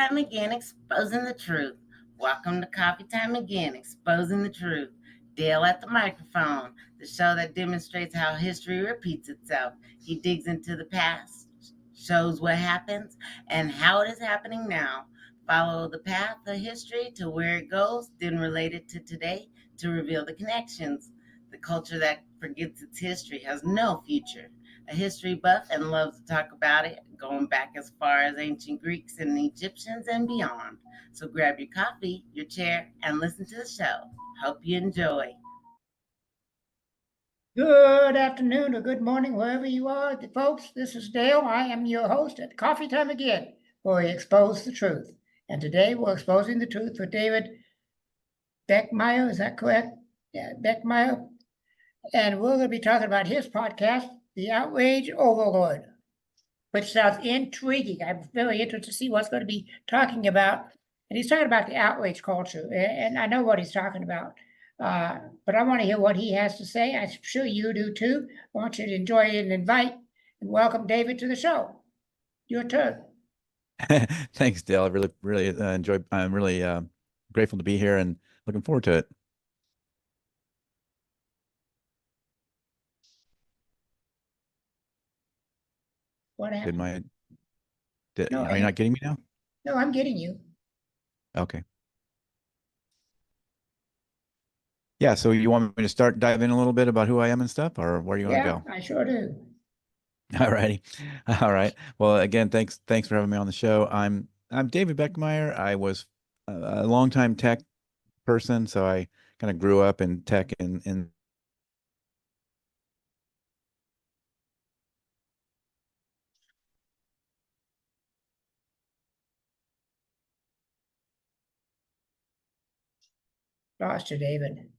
Time Again, Exposing the Truth. Welcome to Coffee Time Again, Exposing the Truth. Dale at the microphone, the show that demonstrates how history repeats itself. He digs into the past, shows what happens, and how it is happening now. Follow the path of history to where it goes, then relate it to today to reveal the connections. The culture that forgets its history has no future. A history buff and loves to talk about it, going back as far as ancient Greeks and Egyptians and beyond. So grab your coffee, your chair, and listen to the show. Hope you enjoy. Good afternoon or good morning, wherever you are, folks. This is Dale. I am your host at Coffee Time Again, where we expose the truth. And today we're exposing the truth for David Beckmeyer. Is that correct? Yeah, Beckmeyer. And we're going to be talking about his podcast, The Outrage Overload, which sounds intriguing. I'm very interested to see what's going to be talking about. And he's talking about the outrage culture, and I know what he's talking about. But I want to hear what he has to say. I'm sure you do too. I want you to enjoy it and invite and welcome David to the show. Your turn. Thanks, Dale. I really enjoyed. I'm really grateful to be here and looking forward to it. What happened? No, are you not getting me now? No, I'm getting you. Okay. Yeah, so you want me to start diving in a little bit about who I am and stuff, or where do you want to go? I sure do. All righty. All right. Well, again, thanks for having me on the show. I'm David Beckmeyer. I was a longtime tech person, so I kind of grew up in tech in Lost you, David.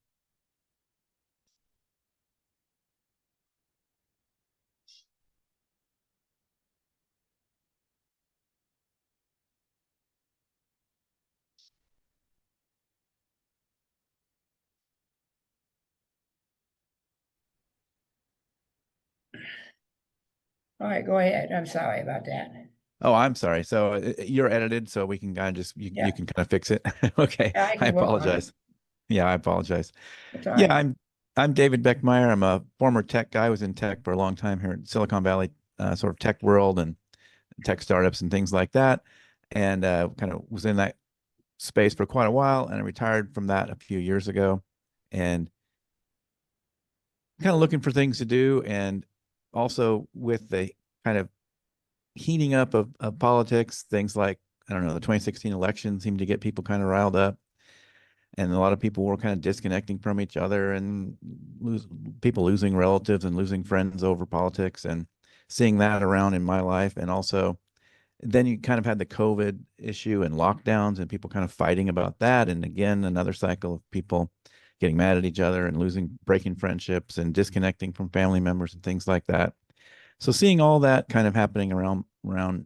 All right, go ahead. I'm sorry about that. Oh, I'm sorry. So you're edited, so we can kind of just you can kind of fix it. Okay. Yeah, I apologize. Yeah, I apologize. Yeah, right. I'm David Beckmeyer. I'm a former tech guy. I was in tech for a long time here in Silicon Valley, sort of tech world and tech startups and things like that. And kind of was in that space for quite a while, and I retired from that a few years ago, and kind of looking for things to do, and also with the kind of heating up of politics, things like, I don't know, the 2016 election seemed to get people kind of riled up, and a lot of people were kind of disconnecting from each other, and people losing relatives and losing friends over politics, and seeing that around in my life. And also then you kind of had the COVID issue and lockdowns and people kind of fighting about that. And again, another cycle of people getting mad at each other and breaking friendships and disconnecting from family members and things like that. So seeing all that kind of happening around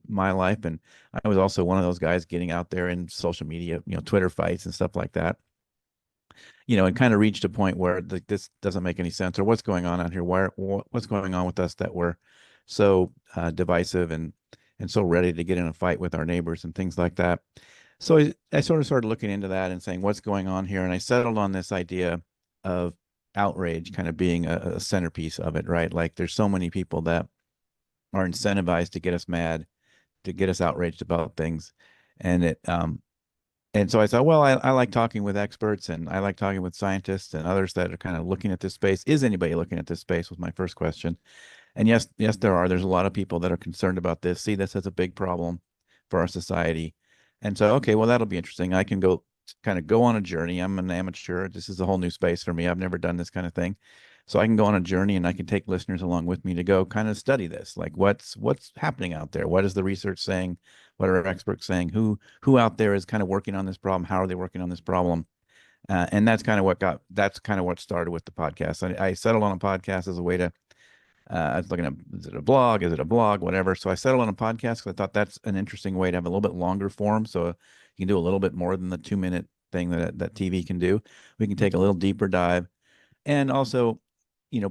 my life. And I was also one of those guys getting out there in social media, Twitter fights and stuff like that, and kind of reached a point where this doesn't make any sense, or what's going on out here? What's going on with us that we're so divisive and so ready to get in a fight with our neighbors and things like that. So I sort of started looking into that and saying, what's going on here? And I settled on this idea of outrage kind of being a centerpiece of it, right? Like there's so many people that are incentivized to get us mad, to get us outraged about things. And so I thought, well, I like talking with experts, and I like talking with scientists and others that are kind of looking at this space. Is anybody looking at this space was my first question. And yes, there are. There's a lot of people that are concerned about this, see this as a big problem for our society. And so, okay, well, that'll be interesting. I can go on a journey. I'm an amateur. This is a whole new space for me. I've never done this kind of thing. So I can go on a journey, and I can take listeners along with me to go kind of study this. Like what's happening out there? What is the research saying? What are experts saying? Who out there is kind of working on this problem? How are they working on this problem? And that's kind of what started with the podcast. I settled on a podcast as a way to, I was looking at, is it a blog? Is it a blog? Whatever. So I settled on a podcast because I thought that's an interesting way to have a little bit longer form. So you can do a little bit more than the 2-minute thing that TV can do. We can take a little deeper dive. And also,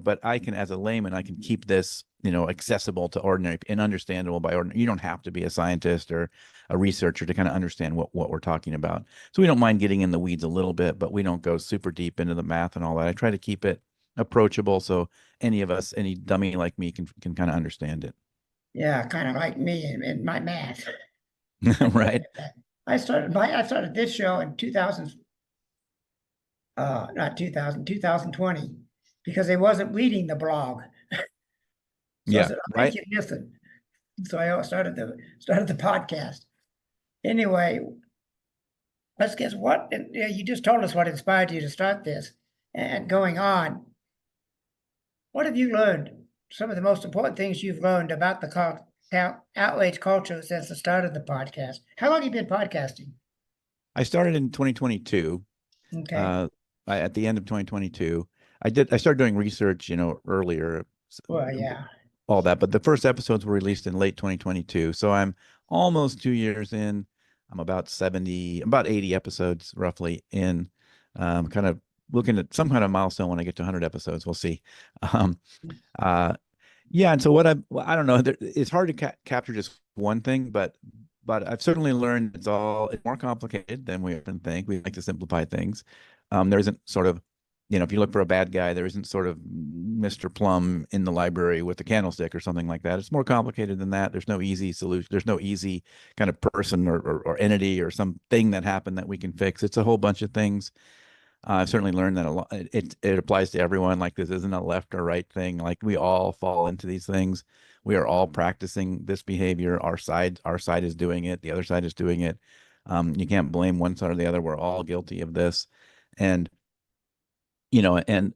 but I can, as a layman, I can keep this, accessible to ordinary and understandable by ordinary. You don't have to be a scientist or a researcher to kind of understand what we're talking about. So we don't mind getting in the weeds a little bit, but we don't go super deep into the math and all that. I try to keep it approachable so any of us, any dummy like me, can kind of understand it. Yeah, kind of like me in my math. Right? I started this show in 2000, not 2000, 2020, because I wasn't reading the blog. So I Yeah, said, I'll make right. you listen. So I started the podcast. Anyway, let's guess what, you just told us what inspired you to start this and going on. What have you learned? Some of the most important things you've learned about the outrage culture since the start of the podcast. How long have you been podcasting? I started in 2022. Okay. Uh, at the end of 2022, I started doing research, earlier, Well, yeah. all that, but the first episodes were released in late 2022. So I'm almost 2 years in. I'm about 80 episodes roughly in, kind of looking at some kind of milestone when I get to 100 episodes. We'll see. Um, uh, yeah. And so I don't know, it's hard to capture just one thing, but I've certainly learned it's more complicated than we often think. We like to simplify things. There isn't sort of, if you look for a bad guy, there isn't sort of Mr. Plum in the library with a candlestick or something like that. It's more complicated than that. There's no easy solution. There's no easy kind of person or entity or something that happened that we can fix. It's a whole bunch of things. I've certainly learned that a lot. It applies to everyone. Like, this isn't a left or right thing. Like, we all fall into these things. We are all practicing this behavior. Our side is doing it. The other side is doing it. You can't blame one side or the other. We're all guilty of this, and and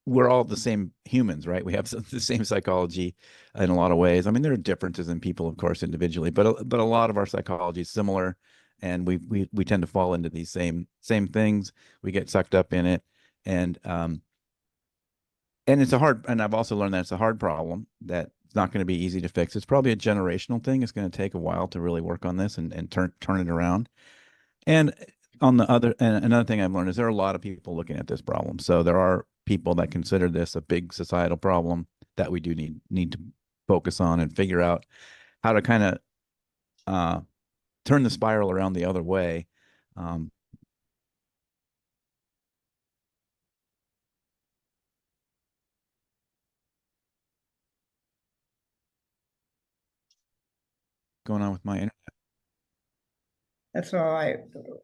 we're all the same humans, right? We have the same psychology in a lot of ways. I mean, there are differences in people, of course, individually, but a lot of our psychology is similar, and we tend to fall into these same things. We get sucked up in it, and it's and I've also learned that it's a hard problem that it's not going to be easy to fix. It's probably a generational thing. It's going to take a while to really work on this and turn it around. And another thing I've learned is there are a lot of people looking at this problem. So there are people that consider this a big societal problem that we do need to focus on and figure out how to kind of turn the spiral around the other way. Going on with my internet. That's all right.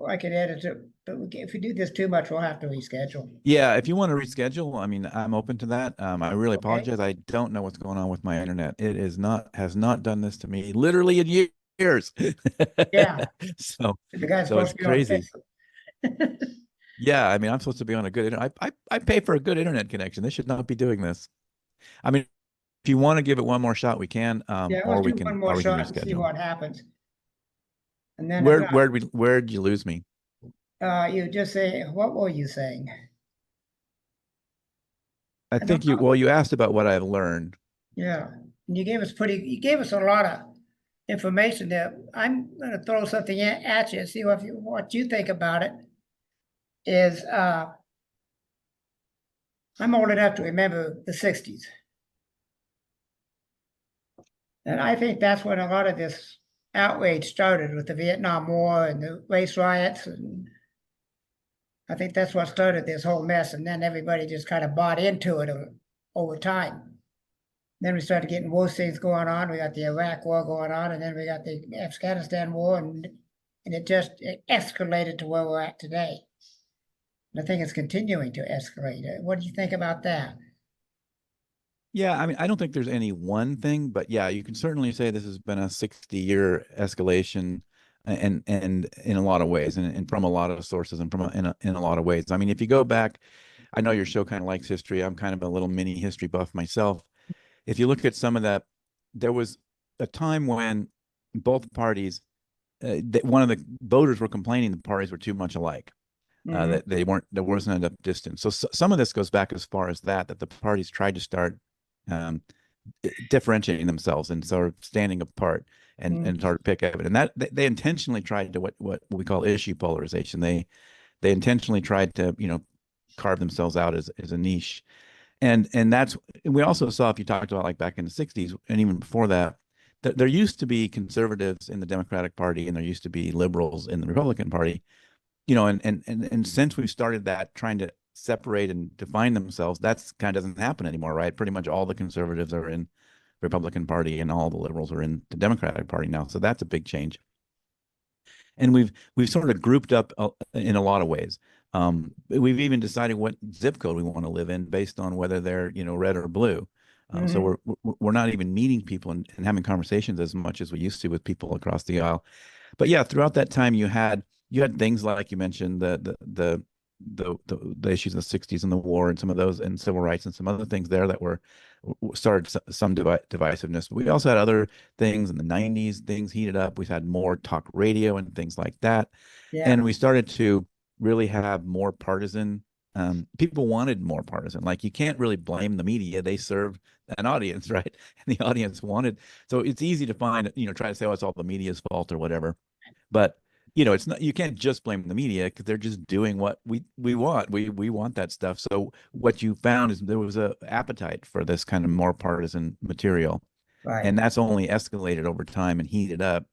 I can edit it, but if we do this too much, we'll have to reschedule. Yeah, if you want to reschedule, I mean, I'm open to that. I really Okay. apologize. I don't know what's going on with my internet. It has not done this to me literally in years. Yeah. So The guy's so it's supposed to be on crazy. Facebook. Yeah, I mean, I'm supposed to be on a good internet. I pay for a good internet connection. They should not be doing this. I mean, if you want to give it one more shot, we can, Yeah, or let's we do can, one more or we can shot and see reschedule. what happens. And then if not, Where'd you lose me? you just say, what were you saying? I I think don't know. well, you asked about what I've learned. Yeah. And you gave us a lot of information there. I'm going to throw something at you and see what you think about it. Is I'm old enough to remember the 60s. And I think that's when a lot of this outrage started with the Vietnam War and the race riots. And I think that's what started this whole mess. And then everybody just kind of bought into it over time. Then we started getting worse things going on. We got the Iraq War going on, and then we got the Afghanistan War, and it escalated to where we're at today. And I think it's continuing to escalate. What do you think about that? Yeah, I mean, I don't think there's any one thing, but yeah, you can certainly say this has been a 60-year escalation, and in a lot of ways, and from a lot of sources, and in a lot of ways. I mean, if you go back, I know your show kind of likes history. I'm kind of a little mini history buff myself. If you look at some of that, there was a time when both parties, one of the voters were complaining the parties were too much alike. That there wasn't enough distance. So some of this goes back as far as that the parties tried to start um, differentiating themselves and sort of standing apart and sort of pick at it. And that they intentionally tried to what we call issue polarization. They intentionally tried to carve themselves out as a niche. And that's, and we also saw, if you talked about like back in the 60s and even before that, there used to be conservatives in the Democratic Party and there used to be liberals in the Republican Party, and since we've started that, trying to separate and define themselves, that's kind of doesn't happen anymore, right? Pretty much all the conservatives are in the Republican Party and all the liberals are in the Democratic Party now. So that's a big change. And we've sort of grouped up in a lot of ways. We've even decided what zip code we want to live in based on whether they're red or blue. So we're not even meeting people and having conversations as much as we used to with people across the aisle. But yeah, throughout that time, you had things like you mentioned the issues in the 60s and the war and some of those and civil rights and some other things there that were started some divisiveness. We also had other things in the 90s. Things heated up. We had more talk radio and things like that, and we started to really have more partisan. People wanted more partisan. Like, you can't really blame the media; they serve an audience, right? And the audience wanted. So it's easy to find, try to say, oh, it's all the media's fault or whatever. But it's not, you can't just blame the media because they're just doing what we want. We want that stuff. So what you found is there was a appetite for this kind of more partisan material, Right. and that's only escalated over time and heated up.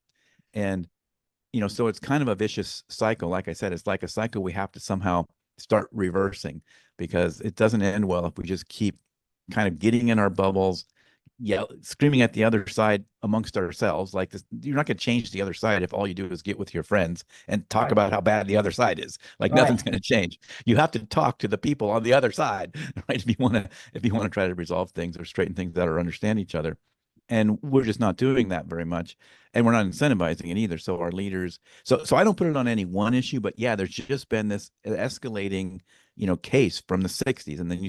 And so it's kind of a vicious cycle. Like I said, it's like a cycle we have to somehow start reversing, because it doesn't end well if we just keep kind of getting in our bubbles, screaming at the other side amongst ourselves. Like this, you're not going to change the other side if all you do is get with your friends and talk Right. about how bad the other side is. Like, Right. nothing's going to change. You have to talk to the people on the other side, right? If you want to try to resolve things or straighten things out or understand each other. And we're just not doing that very much, and we're not incentivizing it either. So our leaders, so I don't put it on any one issue, but yeah, there's just been this escalating, case from the 60s, and then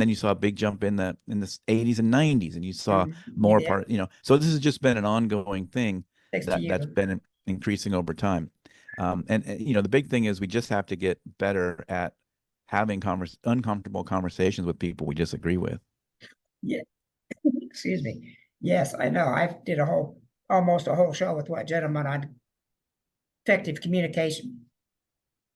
you saw a big jump in the 80s and 90s, and you saw more Yeah, so this has just been an ongoing thing 60 that's years. been increasing over time. And the big thing is we just have to get better at having uncomfortable conversations with people we disagree with. Yeah. Excuse me. Yes, I know. I did almost a whole show with one gentleman on effective communication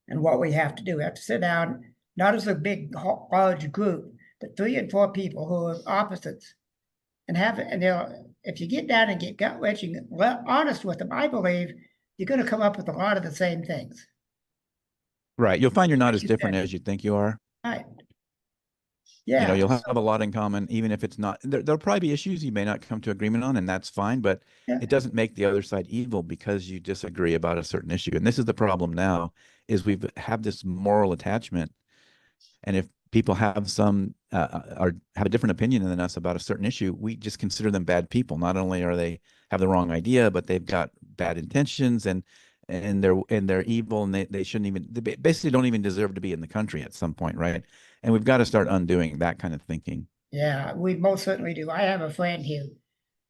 and what we have to do. We have to sit down, not as a big, large group, but 3 and 4 people who are opposites, and have it. And if you get down and get gut wrenching, honest with them, I believe you're going to come up with a lot of the same things. Right. You'll find you're not as You different said. as you think you are. Right. Yeah. You'll have a lot in common, even if it's not, there'll probably be issues you may not come to agreement on, and that's fine, but Yeah. it doesn't make the other side evil because you disagree about a certain issue. And this is the problem now, is we've have this moral attachment. And if people have or have a different opinion than us about a certain issue, we just consider them bad people. Not only are they have the wrong idea, but they've got bad intentions, and they're evil, and they shouldn't even, they basically don't even deserve to be in the country at some point, right? And we've got to start undoing that kind of thinking. Yeah, we most certainly do. I have a friend here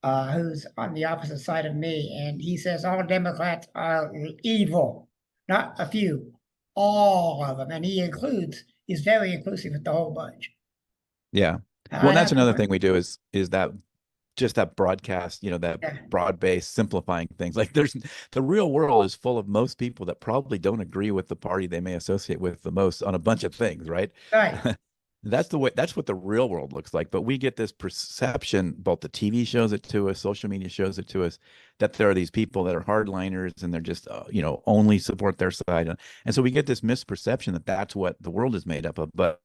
who's on the opposite side of me, and he says all Democrats are evil, not a few, all of them. And he's very inclusive with the whole bunch. Yeah. And Well, I and that's have to, another thing we do is that just that broadcast, that yeah, broad-based simplifying things. Like, the real world is full of most people that probably don't agree with the party they may associate with the most on a bunch of things, right? right, That's what the real world looks like. But we get this perception, both the TV shows it to us, social media shows it to us, that there are these people that are hardliners and they're just, only support their side. And so we get this misperception that that's what the world is made up of. But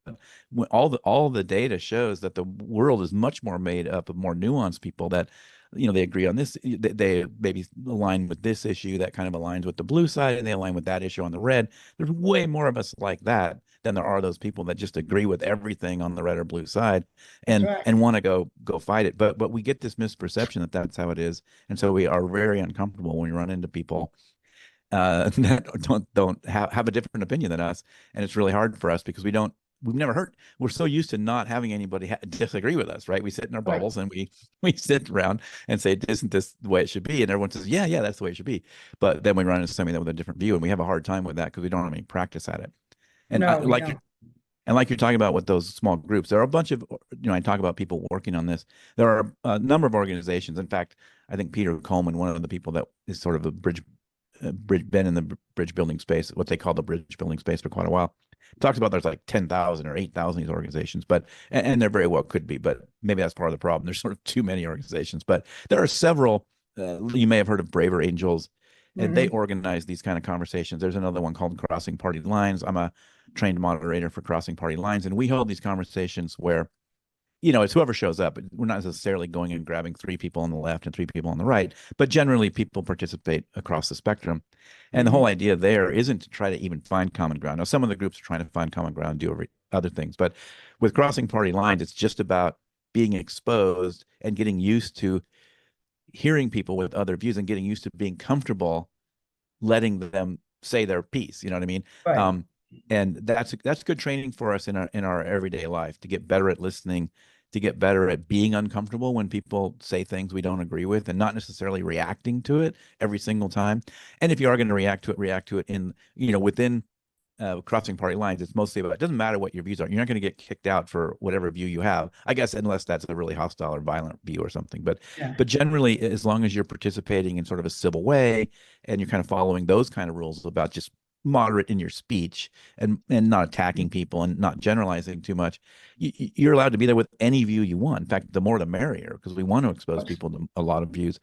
all the data shows that the world is much more made up of more nuanced people that, they agree on this. They maybe align with this issue that kind of aligns with the blue side, and they align with that issue on the red. There's way more of us like that than there are those people that just agree with everything on the red or blue side that's and right. want to go fight it. But we get this misperception that that's how it is, and so we are very uncomfortable when we run into people that don't have a different opinion than us, and it's really hard for us because we've never heard. We're so used to not having anybody disagree with us, right? We sit in our Right. bubbles and we sit around and say, "Isn't this the way it should be?" And everyone says, "Yeah, that's the way it should be." But then we run into somebody with a different view, and we have a hard time with that because we don't have any practice at it. And No, we don't. like you're talking about with those small groups, there are a bunch of, I talk about people working on this. There are a number of organizations. In fact, I think Peter Coleman, one of the people that is sort of a been in the bridge building space, what they call the bridge building space for quite a while. talks about there's like 10,000 or 8,000 these organizations, but and there very well could be, but maybe that's part of the problem. There's sort of too many organizations, but there are several. You may have heard of Braver Angels, and they organize these kind of conversations. There's another one called Crossing Party Lines. I'm a trained moderator for Crossing Party Lines, and we hold these conversations where it's whoever shows up. We're not necessarily going and grabbing 3 people on the left and 3 people on the right, but generally people participate across the spectrum. And the whole idea there isn't to try to even find common ground. Now, some of the groups are trying to find common ground, do other things, but with Crossing Party Lines, it's just about being exposed and getting used to hearing people with other views and getting used to being comfortable letting them say their piece. You know what I mean? Right. And that's good training for us in our everyday life, to get better at listening, to get better at being uncomfortable when people say things we don't agree with, and not necessarily reacting to it every single time. And if you are going to react to it in within Crossing Party Lines, it's mostly about, it doesn't matter what your views are. You're not going to get kicked out for whatever view you have, I guess, unless that's a really hostile or violent view or something. But Yeah. generally, as long as you're participating in sort of a civil way and you're kind of following those kind of rules about just moderate in your speech and not attacking people and not generalizing too much, you're allowed to be there with any view you want. In fact, the more the merrier, because we want to expose people to a lot of views.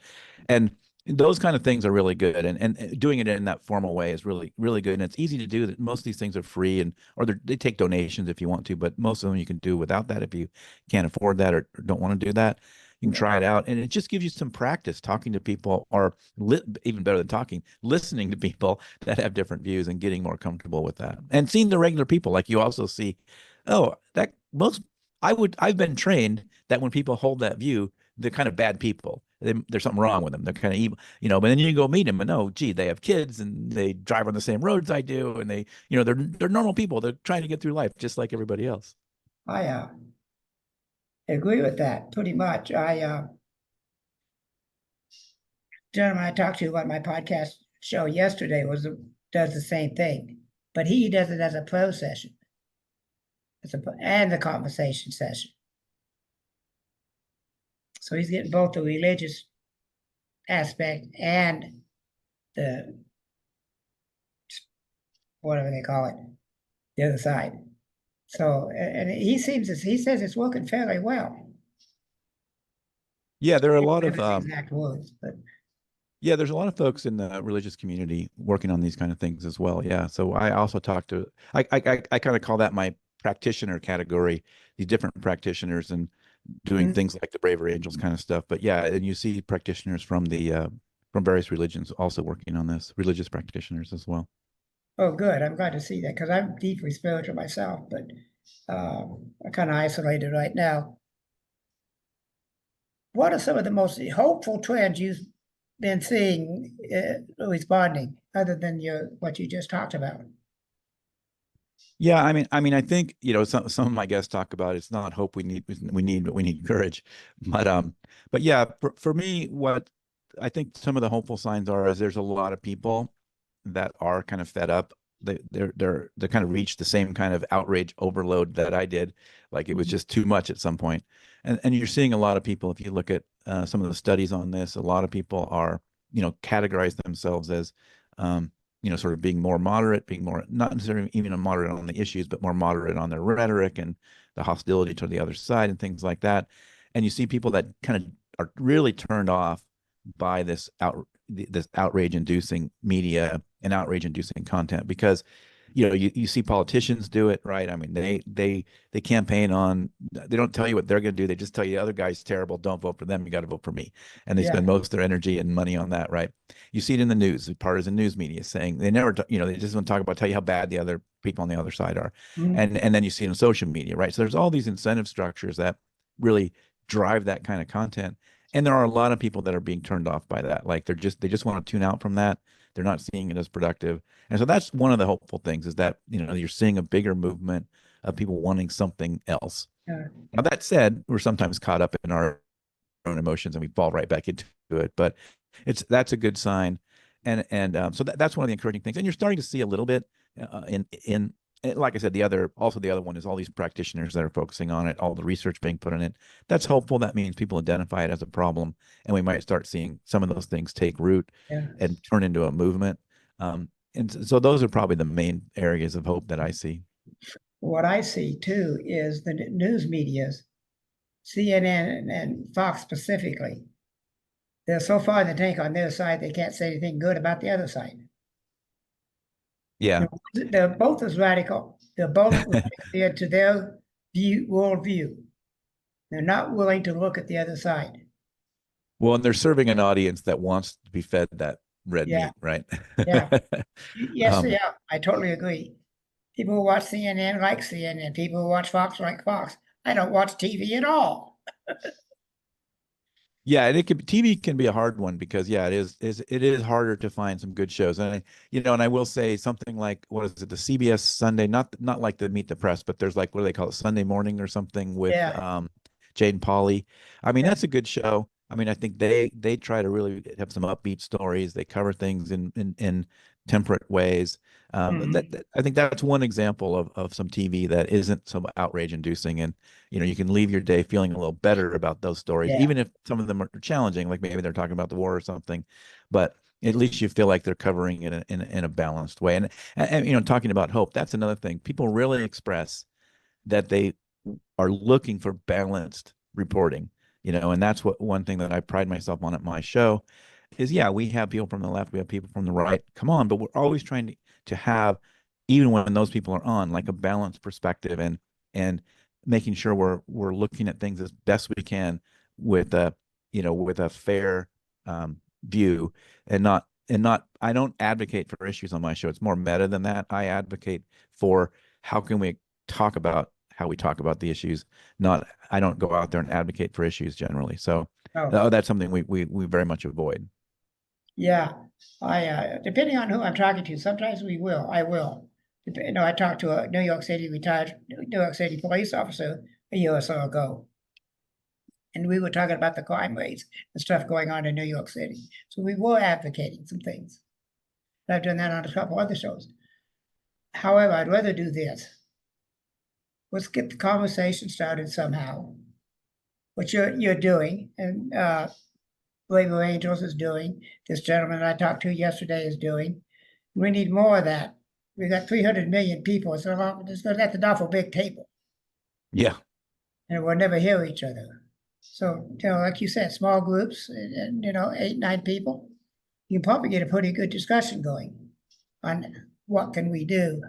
And those kind of things are really good, and doing it in that formal way is really, really good. And it's easy to do. That most of these things are free, or they take donations if you want to, but most of them you can do without that if you can't afford that or don't want to do that. You can try it out, and it just gives you some practice talking to people, or even better than talking, listening to people that have different views and getting more comfortable with that, and seeing the regular people. Like, you also see, I've been trained that when people hold that view, they're kind of bad people. There's something wrong with them. They're kind of evil, but then you go meet them and, oh, gee, they have kids and they drive on the same roads I do. And they're normal people. They're trying to get through life just like everybody else. I agree with that pretty much. Gentleman I talked to on my podcast show yesterday does the same thing, but he does it as a pro session, and the conversation session. So he's getting both the religious aspect and the, whatever they call it, the other side. So, and he says it's working fairly well. Yeah, there are a lot of exact words, but yeah, there's a lot of folks in the religious community working on these kind of things as well. Yeah, so I also talk to I kind of call that my practitioner category, these different practitioners and doing things like the Braver Angels kind of stuff. But yeah, and you see practitioners from various religions also working on this, religious practitioners as well. Oh, good. I'm glad to see that, because I'm deeply spiritual myself, but I'm kind of isolated right now. What are some of the most hopeful trends you've been seeing responding, other than what you just talked about? Yeah, I think some of my guests talk about it's not hope we need, but we need courage. But yeah, for me, what I think some of the hopeful signs is there's a lot of people that are kind of fed up. They're kind of reached the same kind of outrage overload that I did. Like, it was just too much at some point. And you're seeing a lot of people, if you look at some of the studies on this, a lot of people are, categorize themselves as, sort of being more moderate, being more, not necessarily even moderate on the issues, but more moderate on their rhetoric and the hostility to the other side and things like that. And you see people that kind of are really turned off by this outrage-inducing media and outrage-inducing content, because you see politicians do it, right? I mean, they campaign on, they don't tell you what they're going to do. They just tell you the other guy's terrible. Don't vote for them. You got to vote for me. And they spend most of their energy and money on that, right? You see it in the news, partisan news media saying they never, they just want to talk about, tell you how bad the other people on the other side are. And then you see it in social media, right? So there's all these incentive structures that really drive that kind of content. And there are a lot of people that are being turned off by that. Like, they just want to tune out from that. They're not seeing it as productive. And so that's one of the hopeful things, is that, you're seeing a bigger movement of people wanting something else. Yeah. Now, that said, we're sometimes caught up in our own emotions and we fall right back into it, but that's a good sign. And so that's one of the encouraging things. And you're starting to see a little bit in like I said, the other one is all these practitioners that are focusing on it, all the research being put on it. That's hopeful. That means people identify it as a problem, and we might start seeing some of those things take root and turn into a movement. And so those are probably the main areas of hope that I see. What I see too is the news media's, CNN and Fox specifically, they're so far in the tank on their side, they can't say anything good about the other side. Yeah. They're both as radical. They're both adhered to their worldview. They're not willing to look at the other side. Well, and they're serving an audience that wants to be fed that red Yeah, meat, right? yeah. Yes, Um, they are. I totally agree. People who watch CNN like CNN. People who watch Fox like Fox. I don't watch TV at all. Yeah, and TV can be a hard one because yeah, it is harder to find some good shows. And and I will say something like what is it, the CBS Sunday, not like the Meet the Press, but there's like what do they call it, Sunday Morning or something with Yeah, Jade and Polly. I mean, yeah. that's a good show. I mean, I think they try to really have some upbeat stories. They cover things in temperate ways. I think that's one example of some TV that isn't so outrage inducing, and you can leave your day feeling a little better about those stories, Yeah. even if some of them are challenging, like maybe they're talking about the war or something, but at least you feel like they're covering it in a balanced way. And talking about hope, that's another thing. People really express that they are looking for balanced reporting, and that's what one thing that I pride myself on at my show is, yeah, we have people from the left, we have people from the right. Come on, but we're always trying to have, even when those people are on, like a balanced perspective and making sure we're looking at things as best we can with a fair view and not I don't advocate for issues on my show. It's more meta than that. I advocate for how can we talk about how we talk about the issues. Not I don't go out there and advocate for issues generally. So Oh, that's something we very much avoid. yeah. I depending on who I'm talking to, sometimes I will. I talked to a New York City retired New York City police officer a year or so ago, and we were talking about the crime rates and stuff going on in New York City. So we were advocating some things. And I've done that on a couple other shows. However, I'd rather do this. Let's get the conversation started somehow. What you're doing, and Labor Angels is doing. This gentleman I talked to yesterday is doing. We need more of that. We got 300 million people, so it's going to have to duffel big table, Yeah. and we'll never hear each other. So, like you said, small groups, and 8, 9 people, you can probably get a pretty good discussion going on what can we do.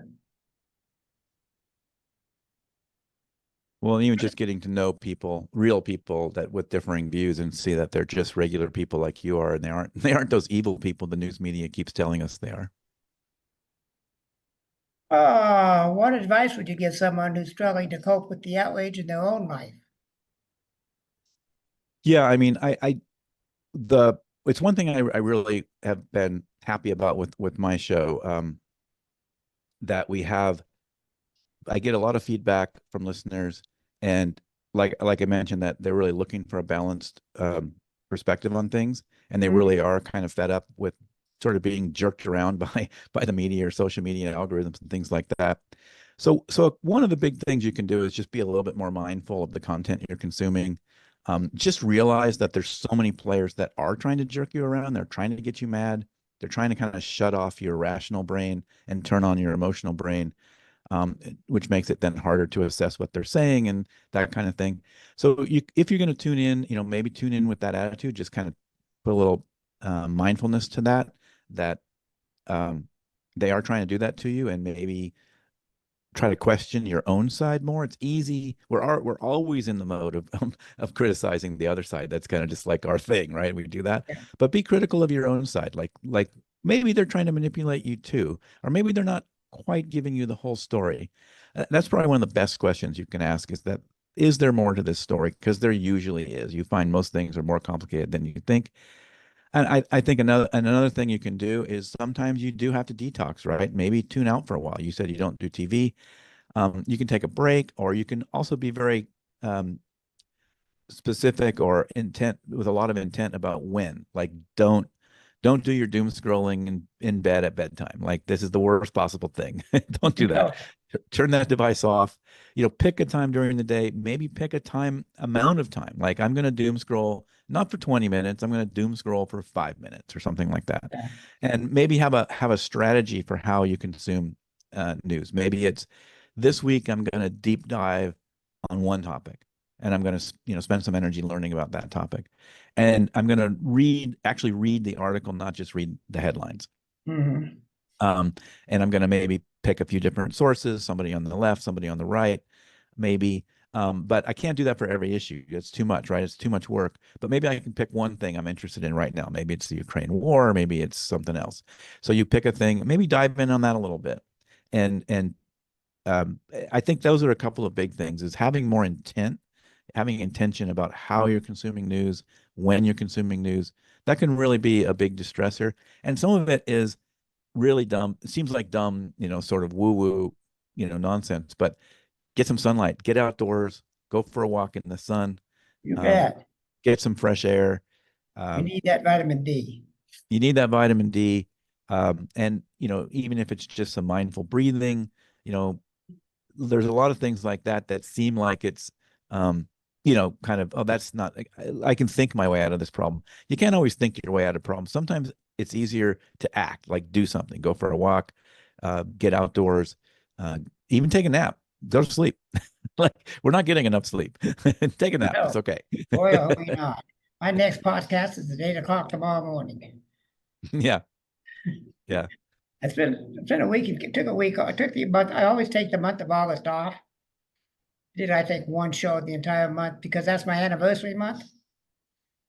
Well, even just getting to know people, real people that with differing views, and see that they're just regular people like you are, and they aren't those evil people the news media keeps telling us they are. What advice would you give someone who's struggling to cope with the outrage in their own life? Yeah, I mean, the it's one thing I really have been happy about with my show, that I get a lot of feedback from listeners, and like I mentioned, that they're really looking for a balanced perspective on things, and they really are kind of fed up with sort of being jerked around by the media or social media algorithms and things like that. So one of the big things you can do is just be a little bit more mindful of the content you're consuming. Just realize that there's so many players that are trying to jerk you around. They're trying to get you mad. They're trying to kind of shut off your rational brain and turn on your emotional brain, which makes it then harder to assess what they're saying and that kind of thing. So if you're going to tune in, maybe tune in with that attitude. Just kind of put a little mindfulness to that um, they are trying to do that to you, and maybe try to question your own side more. It's easy. We're always in the mode of criticizing the other side. That's kind of just like our thing, right? We do that. Yeah. But be critical of your own side. Like maybe they're trying to manipulate you too, or maybe they're not quite giving you the whole story. That's probably one of the best questions you can ask, is there more to this story? Because there usually is. You find most things are more complicated than you think. And I think another thing you can do is sometimes you do have to detox, right? Maybe tune out for a while. You said you don't do TV. You can take a break, or you can also be very specific or intent, with a lot of intent about when. Like, don't do your doom scrolling in bed at bedtime. Like, this is the worst possible thing. Don't do that. No, Turn that device off. Pick a time during the day. Maybe pick a amount of time. Like, I'm going to doom scroll not for 20 minutes. I'm going to doom scroll for 5 minutes or something like that. yeah. And maybe have a strategy for how you consume news. Maybe it's this week I'm going to deep dive on one topic, and I'm going to spend some energy learning about that topic, and I'm going to actually read the article, not just read the headlines. Mm-hmm. And I'm going to maybe pick a few different sources, somebody on the left, somebody on the right, maybe. But I can't do that for every issue. It's too much, right? It's too much work. But maybe I can pick one thing I'm interested in right now. Maybe it's the Ukraine war, maybe it's something else. So you pick a thing, maybe dive in on that a little bit. And I think those are a couple of big things: is having more intent, having intention about how you're consuming news, when you're consuming news. That can really be a big distressor. And some of it is really dumb. It seems like dumb, sort of woo-woo, nonsense. But get some sunlight, get outdoors, go for a walk in the sun, You um, bet. get some fresh air. You Um, need that vitamin D. you need that vitamin D. And, even if it's just some mindful breathing, you know, there's a lot of things like that that seem like it's, kind of, oh, that's not, I can think my way out of this problem. You can't always think your way out of problems. Sometimes it's easier to act, like do something, go for a walk, get outdoors, even take a nap, go to sleep. Like, we're not getting enough sleep. Take a nap. It's No, okay. boy, are we not. My next podcast is at 8 o'clock tomorrow morning. Yeah. Yeah. It's been a week. It took a week. I took the month. I always take the month of August off. Did I think one show the entire month because that's my anniversary month?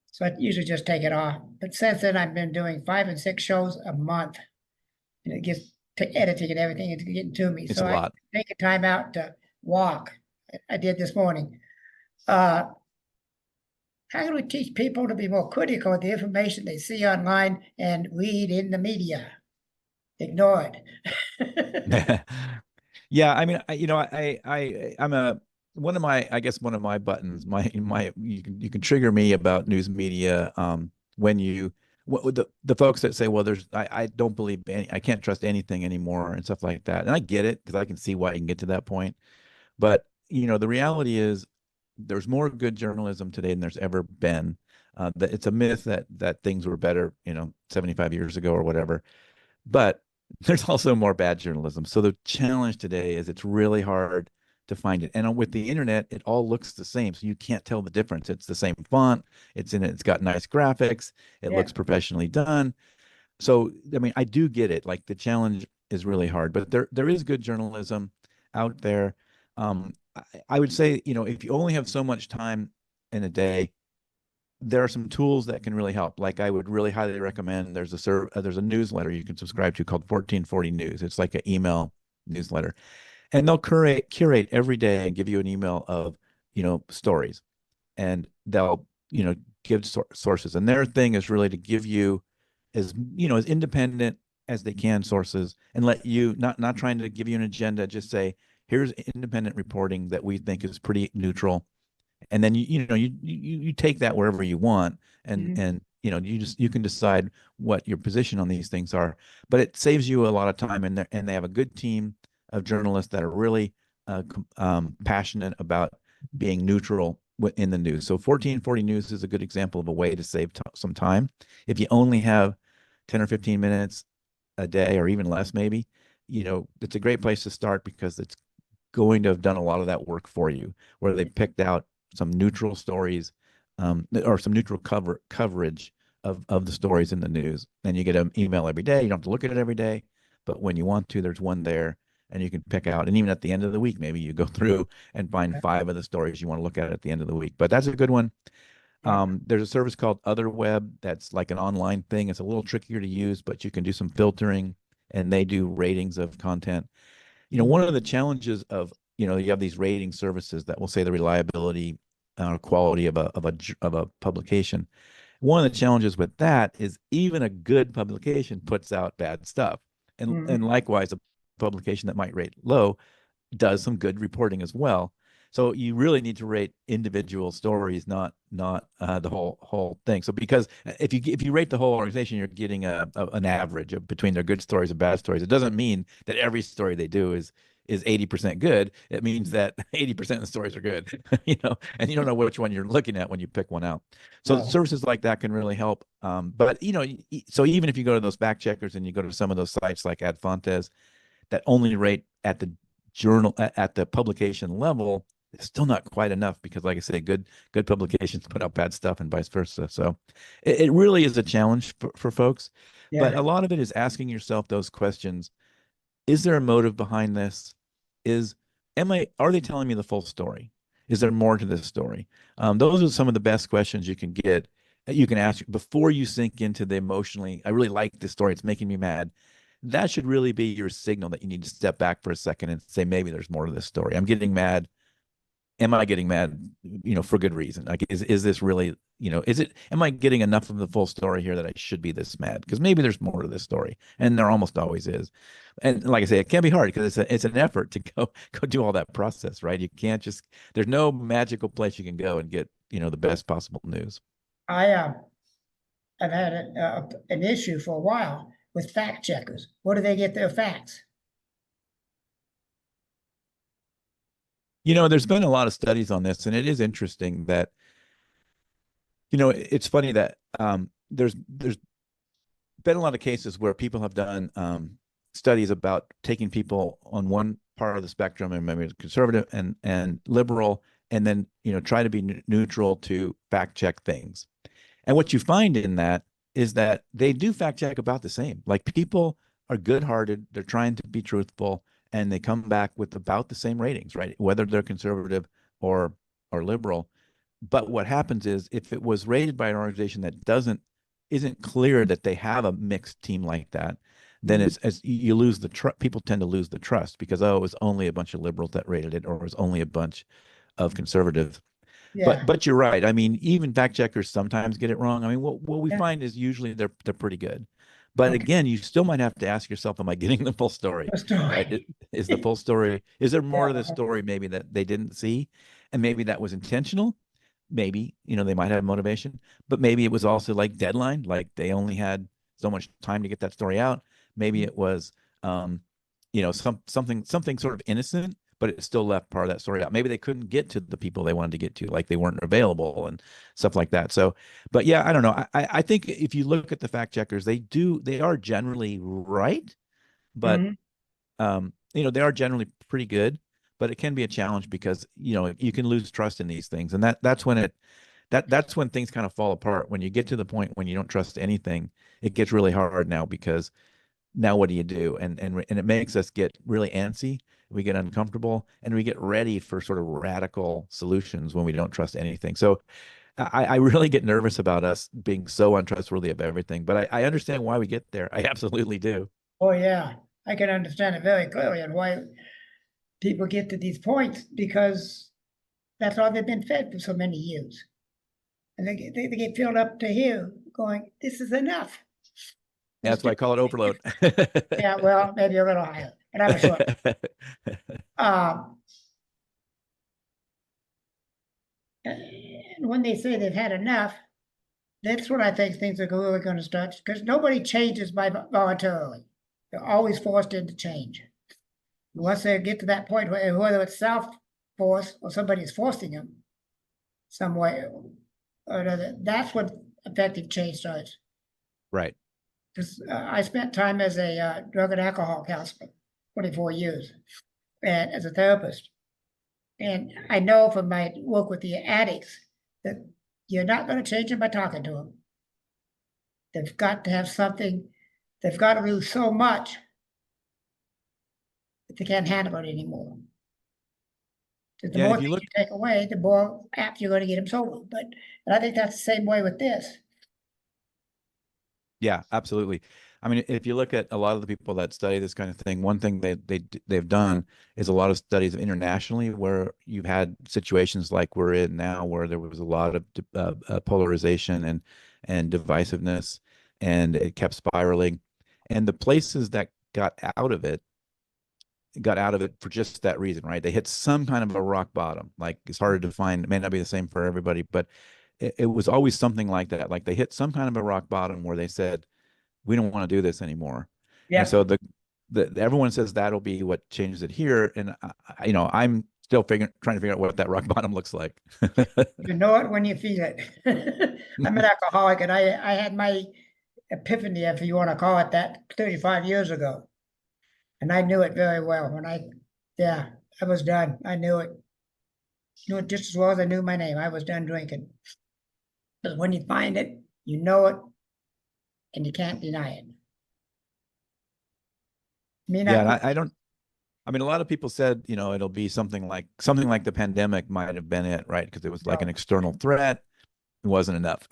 So I usually just take it off. But since then, I've been doing 5 and 6 shows a month, and it gets to editing and everything. It's getting to me. It's So a I lot. take a time out to walk. I did this morning. Uh, how can we teach people to be more critical of the information they see online and read in the media? Ignore it. Yeah, I mean, I'm a one of my, I guess one of my buttons, you can trigger me about news media, when the folks that say, well, I don't believe I can't trust anything anymore and stuff like that. And I get it, because I can see why you can get to that point. But, the reality is there's more good journalism today than there's ever been. That it's a myth that things were better, 75 years ago or whatever. But there's also more bad journalism. So the challenge today is it's really hard to find it. And with the internet, it all looks the same. So you can't tell the difference. It's the same font. It's got nice graphics. It Yeah. looks professionally done. So, I mean, I do get it. Like, the challenge is really hard, but there is good journalism out there. I would say, if you only have so much time in a day, there are some tools that can really help. Like, I would really highly recommend, there's a newsletter you can subscribe to called 1440 News. It's like an email newsletter, and they'll curate every day and give you an email of, stories, and they'll, give sources. And their thing is really to give you as independent as they can sources, and let you, not trying to give you an agenda, just say, here's independent reporting that we think is pretty neutral. And then you take that wherever you want, and Mhm. and you can decide what your position on these things are. But it saves you a lot of time, and they have a good team of journalists that are really passionate about being neutral in the news. So 1440 News is a good example of a way to save some time. If you only have 10 or 15 minutes a day, or even less, maybe, it's a great place to start, because it's going to have done a lot of that work for you, where they picked out some neutral stories, or some neutral coverage of the stories in the news. And you get an email every day. You don't have to look at it every day, but when you want to, there's one there, and you can pick out. And even at the end of the week, maybe you go through and find 5 of the stories you want to look at the end of the week. But that's a good one. Yeah. There's a service called Otherweb that's like an online thing. It's a little trickier to use, but you can do some filtering, and they do ratings of content. One of the challenges of, you have these rating services that will say the reliability or quality of a publication. One of the challenges with that is even a good publication puts out bad stuff, and Mhm. and likewise, a publication that might rate low does some good reporting as well. So you really need to rate individual stories, not the whole thing. So, because if you rate the whole organization, you're getting an average of between their good stories and bad stories. It doesn't mean that every story they do is 80% good. It means that 80% of the stories are good, and you don't know which one you're looking at when you pick one out. So No. services like that can really help. But so even if you go to those fact checkers and you go to some of those sites like Ad Fontes that only rate at the journal at the publication level, it's still not quite enough because, like I say, good publications put out bad stuff and vice versa. So it really is a challenge for folks. But Yeah. a lot of it is asking yourself those questions. Is there a motive behind this? Are they telling me the full story? Is there more to this story? Those are some of the best questions you can get, you can ask before you sink into the emotionally, I really like this story, it's making me mad. That should really be your signal that you need to step back for a second and say, maybe there's more to this story. I'm getting mad. Am I getting mad, for good reason? Like, is this really, am I getting enough of the full story here that I should be this mad? Because maybe there's more to this story, and there almost always is. And like I say, it can be hard because it's an effort to go do all that process, right? You can't just, there's no magical place you can go and get, the best possible news. I've had an issue for a while with fact checkers. Where do they get their facts? There's been a lot of studies on this, and it is interesting that, it's funny that there's been a lot of cases where people have done studies about taking people on one part of the spectrum, and maybe conservative and liberal, and then try to be neutral to fact check things. And what you find in that is that they do fact check about the same. Like, people are good-hearted, they're trying to be truthful, and they come back with about the same ratings, right? Whether they're conservative or liberal. But what happens is, if it was rated by an organization that isn't clear that they have a mixed team like that, then it's, as you lose the trust. People tend to lose the trust because, it was only a bunch of liberals that rated it, or it was only a bunch of conservatives. Yeah. But you're right. I mean, even fact checkers sometimes get it wrong. I mean, what we Yeah. find is usually they're pretty good. But Okay. again, you still might have to ask yourself, am I getting the full story? The story. Right? Is the full story, is there more to the Yeah. story maybe that they didn't see? And maybe that was intentional. Maybe, they might have motivation, but maybe it was also like deadline, like they only had so much time to get that story out. Maybe it was, something sort of innocent, but it still left part of that story out. Maybe they couldn't get to the people they wanted to get to, like they weren't available and stuff like that. So, but yeah, I don't know. I think if you look at the fact checkers, they are generally right, but they are generally pretty good, but it can be a challenge because, you can lose trust in these things. And that's when that's when things kind of fall apart. When you get to the point when you don't trust anything, it gets really hard now, because now what do you do? And it makes us get really antsy. We get uncomfortable, and we get ready for sort of radical solutions when we don't trust anything. So I really get nervous about us being so untrustworthy of everything, but I understand why we get there. I absolutely do. Oh, yeah. I can understand it very clearly, and why people get to these points, because that's all they've been fed for so many years. And they get filled up to here going, this is enough. That's why I call it overload. Yeah, well, maybe a little higher, but I'm sure. And when they say they've had enough, that's when I think things are really going to start, because nobody changes voluntarily. They're always forced into change. Once they get to that point, whether it's self-force or somebody's forcing them some way or another, that's when effective change starts. Right. Because I spent time as a drug and alcohol counselor, 24 years, and as a therapist. And I know from my work with the addicts that you're not going to change them by talking to them. They've got to have something. They've got to lose so much that they can't handle it anymore. The Yeah, more if you things look, you take away, the more apt you're going to get them sober. And I think that's the same way with this. yeah, absolutely. I mean, if you look at a lot of the people that study this kind of thing, one thing they've done is a lot of studies internationally where you've had situations like we're in now, where there was a lot of polarization and divisiveness, and it kept spiraling. And the places that got out of it for just that reason, right? They hit some kind of a rock bottom. Like, it's harder to find. It may not be the same for everybody, but it was always something like that. Like, they hit some kind of a rock bottom where they said, we don't want to do this anymore. Yeah. And so everyone says that'll be what changes it here. And I'm still trying to figure out what that rock bottom looks like. You know it when you feel it. I'm an alcoholic, and I had my epiphany, if you want to call it that, 35 years ago. And I knew it very well yeah. I was done. I knew it. Knew it just as well as I knew my name. I was done drinking. But when you find it, you know it, and you can't deny it. Me Yeah, not. and I don't. I mean, a lot of people said, it'll be something like the pandemic might have been it, right? Because it was like an No, external threat. It wasn't enough.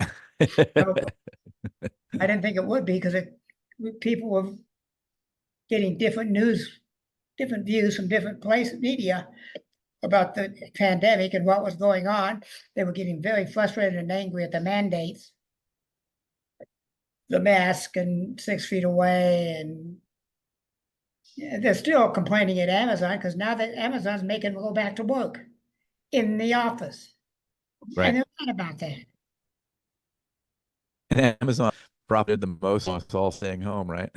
no, I didn't think it would be because people were getting different news, different views from different places, media about the pandemic and what was going on. They were getting very frustrated and angry at the mandates, the mask and 6 feet away, and they're still complaining at Amazon because now that Amazon's making them go back to work in the office, and Right. they're mad about that. And Amazon profited the most on us all staying home, right?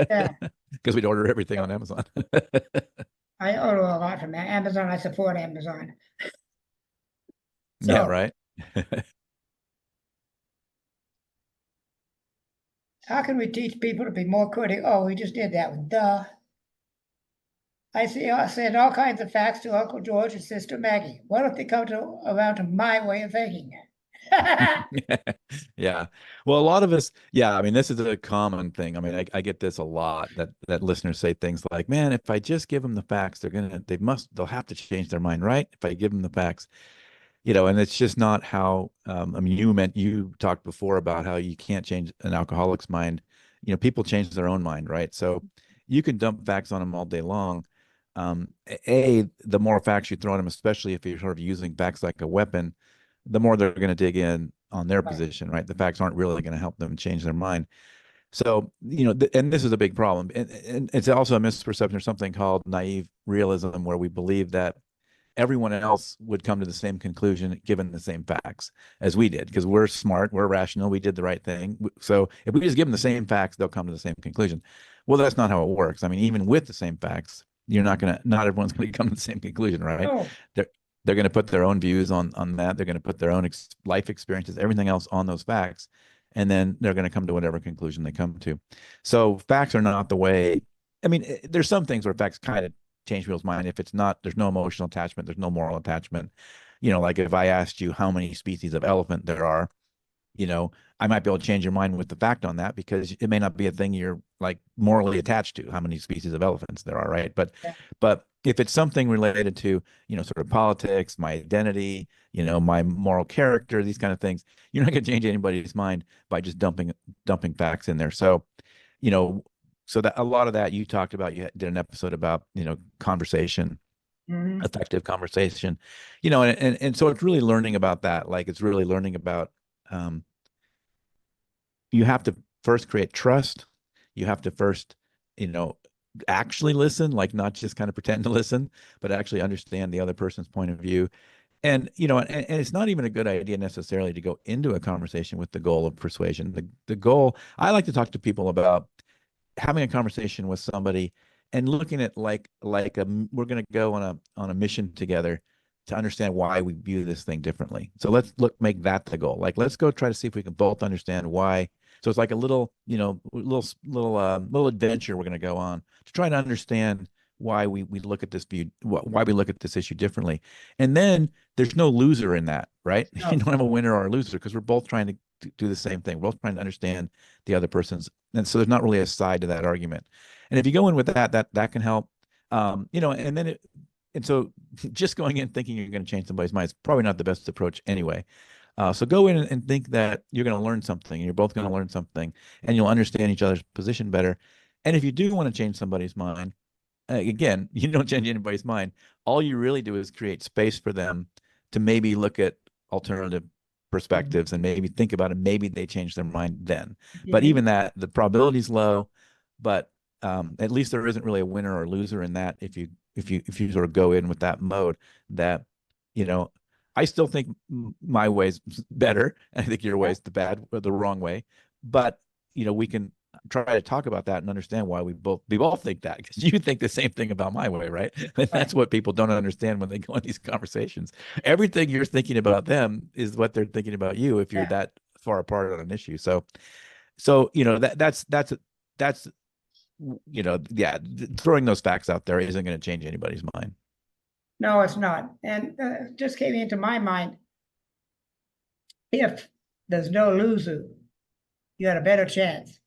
Yeah, Because we'd order everything on Amazon. I order a lot from Amazon. I support Amazon. Yeah, So right. how can we teach people to be more critical? Oh, we just did that one. Duh. I said all kinds of facts to Uncle George and Sister Maggie. Why don't they come around to my way of thinking? Yeah. Well, a lot of us, yeah, I mean, this is a common thing. I mean, I get this a lot that listeners say things like, man, if I just give them the facts, they'll have to change their mind, right? If I give them the facts, and it's just not how, I mean, you talked before about how you can't change an alcoholic's mind. People change their own mind, right? So you can dump facts on them all day long. The more facts you throw at them, especially if you're sort of using facts like a weapon, the more they're going to dig in on their Right. position, right? The facts aren't really going to help them change their mind. So, and this is a big problem. And it's also a misperception or something called naive realism, where we believe that everyone else would come to the same conclusion given the same facts as we did, because we're smart, we're rational, we did the right thing. So if we just give them the same facts, they'll come to the same conclusion. Well, that's not how it works. I mean, even with the same facts, not everyone's going to come to the same conclusion, right? Oh, They're going to put their own views on that. They're going to put their own life experiences, everything else on those facts, and then they're going to come to whatever conclusion they come to. So facts are not the way. I mean, there's some things where facts kind of change people's mind. If it's not, there's no emotional attachment, there's no moral attachment. Like if I asked you how many species of elephant there are, I might be able to change your mind with the fact on that, because it may not be a thing you're like morally attached to, how many species of elephants there are, right? yeah, But if it's something related to, sort of politics, my identity, my moral character, these kind of things, you're not going to change anybody's mind by just dumping facts in there. So, you know, so that a lot of that you talked about, you did an episode about, conversation, mhm, effective conversation, and so it's really learning about that. Like it's really learning about, um, you have to first create trust. You have to first, you know, actually listen, like not just kind of pretend to listen, but actually understand the other person's point of view. And it's not even a good idea necessarily to go into a conversation with the goal of persuasion. The goal, I like to talk to people about having a conversation with somebody and looking at we're going to go on a mission together to understand why we view this thing differently. So make that the goal. Like let's go try to see if we can both understand why. So it's like a little adventure we're going to go on to try to understand why we look at this why we look at this issue differently. And then there's no loser in that, right? You no, don't have a winner or a loser, because we're both trying to do the same thing. We're both trying to understand the other person's, and so there's not really a side to that argument. And if you go in with that can help. And so just going in thinking you're going to change somebody's mind is probably not the best approach anyway. So go in and think that you're going to learn something, and you're both going to learn something, and you'll understand each other's position better. And if you do want to change somebody's mind, again, you don't change anybody's mind. All you really do is create space for them to maybe look at alternative mhm, perspectives and maybe think about it. Maybe they change their mind then. you But even need, that, the probability is low. But at least there isn't really a winner or loser in that. If you sort of go in with that mode, that you know, I still think my way's better. I think your yeah, way's the wrong way. But we can try to talk about that and understand why we both think that, because you think the same thing about my way, right? And right, that's what people don't understand when they go in these conversations. Everything you're thinking about them is what they're thinking about you if you're yeah. that far apart on an issue. So that's yeah, throwing those facts out there isn't going to change anybody's mind. No, it's not. And just came into my mind, if there's no loser, you had a better chance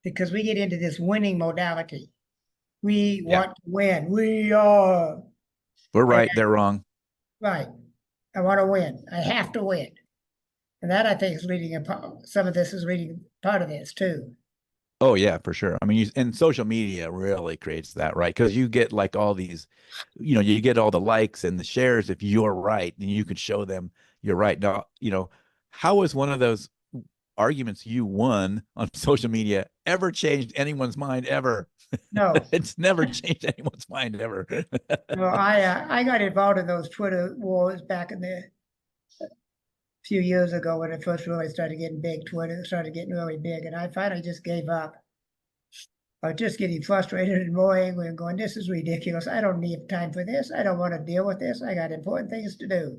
because we get into this winning modality. We Yeah. want to win. We are We're and, right, they're wrong. right. I want to win. I have to win. And that I think is leading some of this is leading part of this too. Oh yeah, for sure. I mean, and social media really creates that, right? Because you get like all these, you get all the likes and the shares if you're right, and you could show them you're right. Now, how is one of those arguments you won on social media ever changed anyone's mind ever? No, It's never changed anyone's mind ever. no, I got involved in those Twitter wars back in the few years ago when it first really started getting big. Twitter started getting really big, and I finally just gave up. I was just getting frustrated and more angry and going, this is ridiculous. I don't need time for this. I don't want to deal with this. I got important things to do.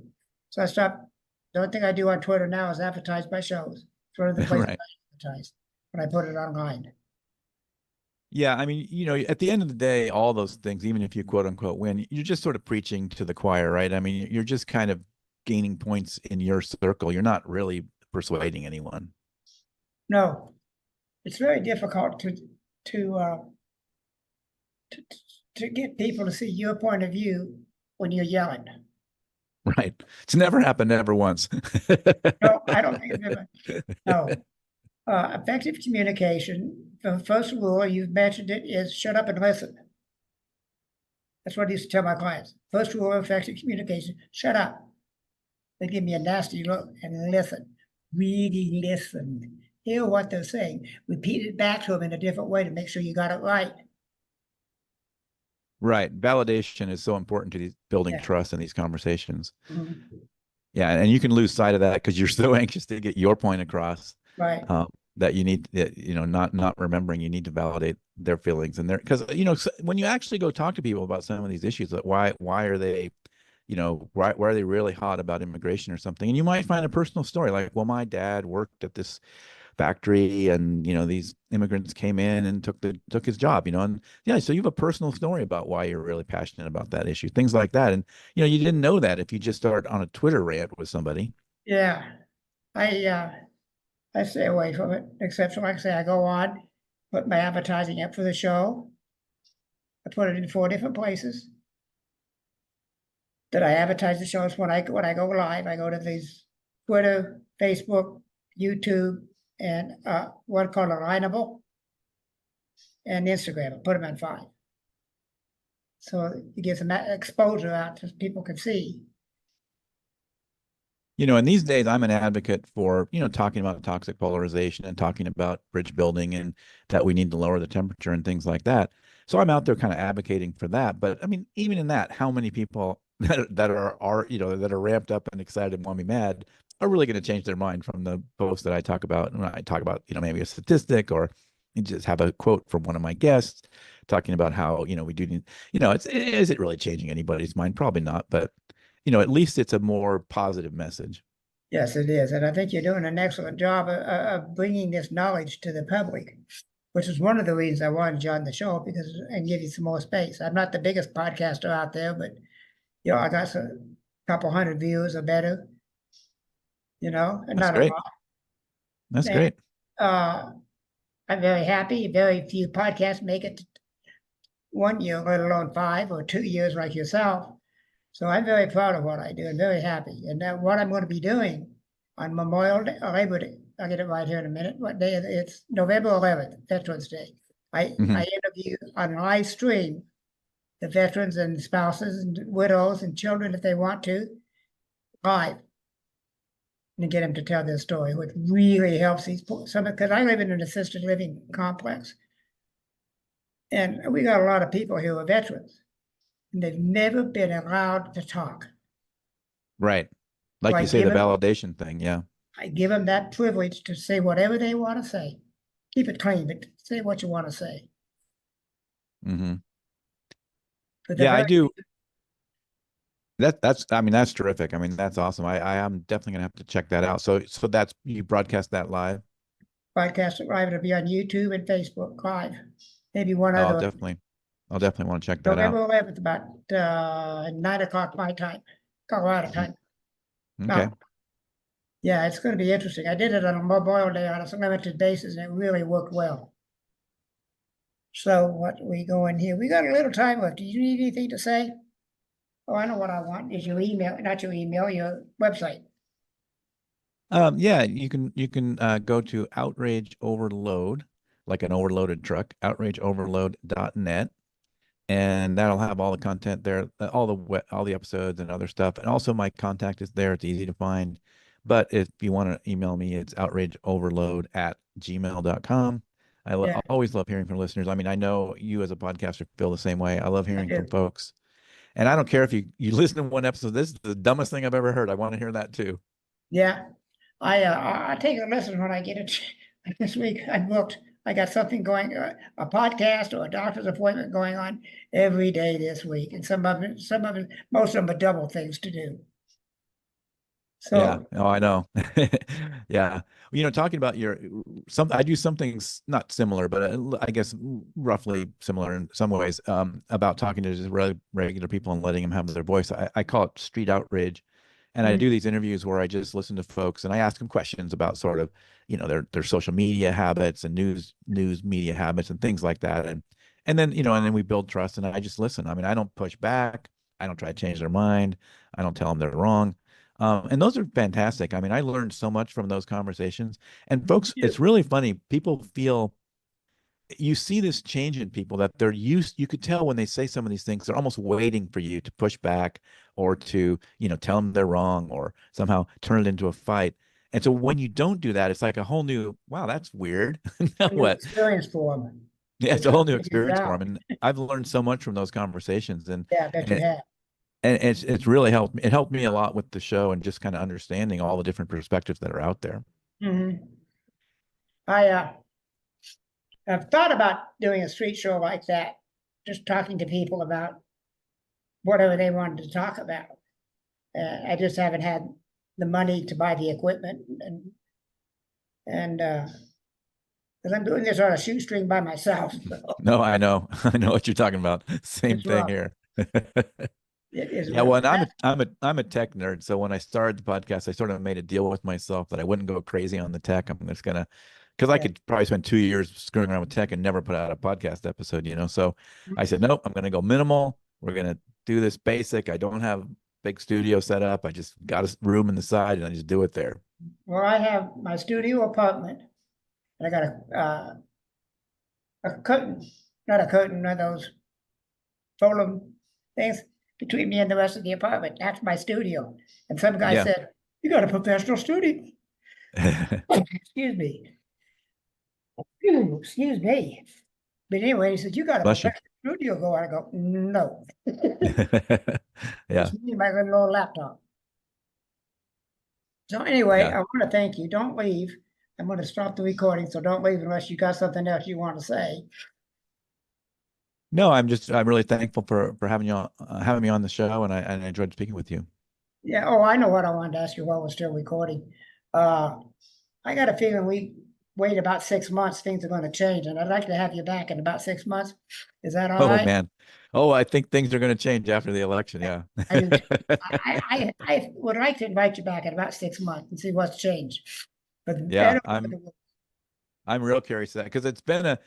So I stopped. The only thing I do on Twitter now is advertise my shows. It's one of the places Right. I advertise when I put it online. Yeah, I mean, at the end of the day, all those things, even if you quote unquote win, you're just sort of preaching to the choir, right? I mean, you're just kind of gaining points in your circle. You're not really persuading anyone. No, it's very difficult to uh, to, to get people to see your point of view when you're yelling. Right. It's never happened ever once. No, I don't think it's ever. No. Effective communication, the first rule, you've mentioned it, is shut up and listen. That's what I used to tell my clients. First rule of effective communication, shut up. They give me a nasty look and listen. Really listen. Hear what they're saying. Repeat it back to them in a different way to make sure you got it right. Right. Validation is so important to these building Yeah. trust in these conversations. Mm-hmm. Yeah, and you can lose sight of that because you're so anxious to get your point across. Right. That you need, not remembering you need to validate their feelings and because when you actually go talk to people about some of these issues, like why are they, why are they really hot about immigration or something, and you might find a personal story like, well, my dad worked at this factory and these immigrants came in and took his job, and yeah, so you have a personal story about why you're really passionate about that issue, things like that, and you didn't know that if you just start on a Twitter rant with somebody. Yeah. I stay away from it, except for, like I say, I go on, put my advertising up for the show. I put it in 4 different places that I advertise the shows when I go live. I go to these Twitter, Facebook, YouTube, and what called Alignable, and Instagram. I put them on 5. So it gets some exposure out so people can see. And these days I'm an advocate for, talking about toxic polarization and talking about bridge building and that we need to lower the temperature and things like that. So I'm out there kind of advocating for that. But I mean, even in that, how many people that are ramped up and excited and want to be mad are really going to change their mind from the post that I talk about when I talk about, maybe a statistic or you just have a quote from one of my guests talking about how, we do need, is it really changing anybody's mind? Probably not. But at least it's a more positive message. Yes, it is. And I think you're doing an excellent job of bringing this knowledge to the public, which is one of the reasons I wanted you on the show and give you some more space. I'm not the biggest podcaster out there, but, I got a couple hundred viewers or better, and That's not great. a lot. That's And, great. I'm very happy. Very few podcasts make it 1 year, let alone 5 or 2 years like yourself. So I'm very proud of what I do and very happy. And what I'm going to be doing on Memorial Day, Labor Day, I'll get it right here in a minute. What day is it? It's November 11th, Veterans Day. I interview on live stream the veterans and spouses and widows and children if they want to, live, and get them to tell their story, which really helps because I live in an assisted living complex. And we got a lot of people who are veterans. And they've never been allowed to talk. Right. Like you say, the validation thing. Yeah. I give them that privilege to say whatever they want to say. Keep it clean, but say what you want to say. Mm-hmm. Yeah, I do. That's terrific. I mean, that's awesome. I am definitely gonna have to check that out. So that's, you broadcast that live? Broadcast it live. It'll be on YouTube and Facebook live. Maybe one other. Oh, definitely. I'll definitely want to check that November out. 11th, about 9 o'clock my time, Colorado time. Okay. Yeah, it's going to be interesting. I did it on a Memorial Day on a limited basis, and it really worked well. So what we go in here? We got a little time left. Do you need anything to say? Oh, I know what I want. Is your email, not your email, your website. Yeah, you can go to Outrage Overload, like an overloaded truck, outrageoverload.net, and that'll have all the content there, all the episodes and other stuff. And also my contact is there. It's easy to find. But if you want to email me, it's outrageoverload@gmail.com. Yeah, I always love hearing from listeners. I mean, I know you as a podcaster feel the same way. I love I hearing from do. folks. And I don't care if you listen to one episode. This is the dumbest thing I've ever heard. I want to hear that too. Yeah, I take a listen when I get it. Like this week, I booked. I got something going, a podcast or a doctor's appointment going on every day this week, and some of it, most of them are double things to do. Yeah. So Oh, I know. Yeah. Talking about I do some things not similar, but I guess roughly similar in some ways, about talking to just regular people and letting them have their voice. I call it street outrage. And I mm, do these interviews where I just listen to folks and I ask them questions about sort of, their social media habits and news media habits and things like that. And then, and then we build trust and I just listen. I mean, I don't push back. I don't try to change their mind. I don't tell them they're wrong. And those are fantastic. I mean, I learned so much from those conversations. And folks, you, it's really funny. People feel you see this change in people that you could tell when they say some of these things, they're almost waiting for you to push back or to, tell them they're wrong or somehow turn it into a fight. And so when you don't do that, it's like a whole new, wow, that's weird. Now a new what? experience for them. Yeah, They're it's a trying whole to new figure it experience for out. them. And I've learned so much from those conversations. Yeah, I bet you And have. and it's really helped me. It helped me a lot with the show and just kind of understanding all the different perspectives that are out there. Hmm. I I've thought about doing a street show like that, just talking to people about whatever they wanted to talk about. I just haven't had the money to buy the equipment, and because I'm doing this on a shoestring by myself, so No, I know. I know what you're talking about. Same it's thing rough. here. It is Yeah, rough. well, and I'm a tech nerd. So when I started the podcast, I sort of made a deal with myself that I wouldn't go crazy on the tech. I'm just gonna, because I Yeah. could probably spend 2 years screwing around with tech and never put out a podcast episode, So I said, nope, I'm gonna go minimal. We're gonna do this basic. I don't have big studio set up. I just got a room in the side and I just do it there. Well, I have my studio apartment, and I got a curtain, not a curtain, one of those folding things between me and the rest of the apartment. That's my studio. And some guy Yeah. said, "You got a professional studio." Excuse me. Excuse me. But anyway, he said, "You got a Bless you. professional studio going?" I go, "No." Yeah. It's me and my little laptop. So anyway, Yeah. I want to thank you. Don't leave. I'm going to stop the recording, so don't leave unless you got something else you want to say. No, I'm really thankful for having me on the show, and I enjoyed speaking with you. Yeah. Oh, I know what I wanted to ask you while we're still recording. Uh, I got a feeling we wait about 6 months, things are going to change, and I'd like to have you back in about 6 months. Is that all Oh right? man. Oh, I think things are going to change after the election. Yeah. I do. I would like to invite you back in about 6 months and see what's changed. For the Yeah, better or for I'm the worse. I'm real curious to that because it's been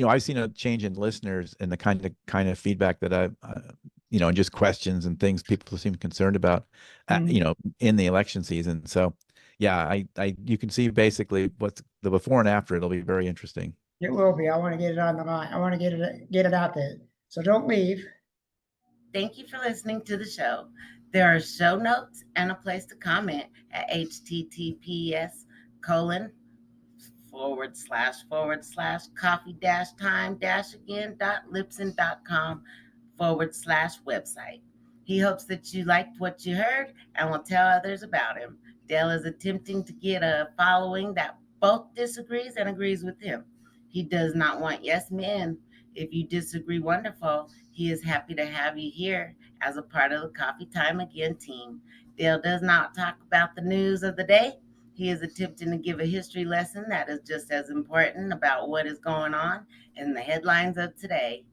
I've seen a change in listeners and the kind of feedback that and just questions and things people seem concerned about, Mhm. in the election season. So, yeah, you can see basically what's the before and after. It'll be very interesting. It will be. I want to get it on the line. I want to get it out there. So don't leave. Thank you for listening to the show. There are show notes and a place to comment at https:// coffee time again.libsyn.com/website. He hopes that you liked what you heard and will tell others about him. Dale is attempting to get a following that both disagrees and agrees with him. He does not want yes men. If you disagree, wonderful. He is happy to have you here as a part of the Coffee Time Again team. Dale does not talk about the news of the day. He is attempting to give a history lesson that is just as important about what is going on in the headlines of today.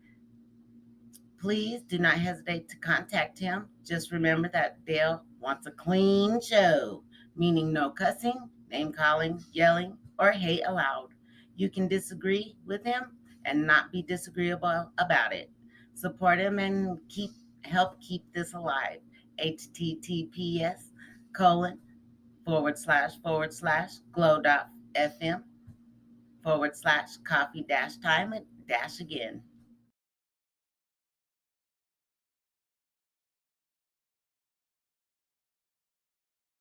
Please do not hesitate to contact him. Just remember that Dale wants a clean show, meaning no cussing, name calling, yelling, or hate allowed. You can disagree with him and not be disagreeable about it. Support him and help keep this alive. https colon / glow.fm / coffee dash time dash again.